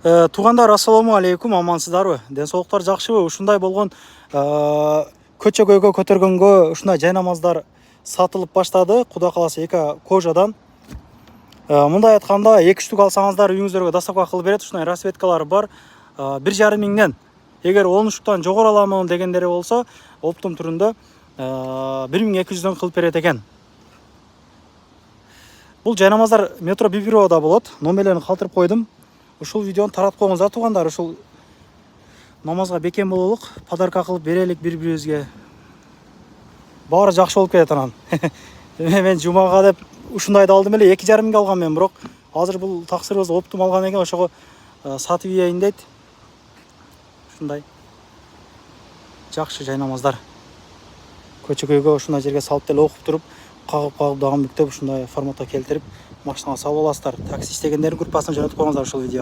Туугандар, ассаламу алейкум, амансыздарбы? Ден соолуктар жакшыбы? Ушундай болгон көчө көйгө көтөргөнгө ушундай жай намаздар сатылып баштады. Кудай кааласа эки кожадан. Мындай айтканда 2 штук алсаңыздар үйүңүздөргө доставка кылып берет. Ушундай расветкалары бар. 1,5 миңден. Эгер 10 штуктан жогору аламын дегендери болсо, оптум түрүндө 1200дөн кылып берет экен. Бул жай намаздар метро Бибировада болот. Номерлерин калтырып койдум. Ушул видеону таратып коюңуздар туугандар. Ушул намазга бекем бололук, подарка кылып берелик бири-бирибизге. Баары жакшы болуп кетет анан. Мен жумага деп ушундайды алдым эле, 2,5 миңге алгам мен, бирок азыр бул таксырыбызды оптум алган экен, ошого сатып ийейин дейт. Ушундай жакшы жай намаздар. Көчө көйгө ушундай жерге салып деле окуп туруп, кагып дагы бүктөп ушундай форматка келтирип машинага салып аласыздар. Такси иштегендердин группасына жөнөтүп коюңуздар ушул видео.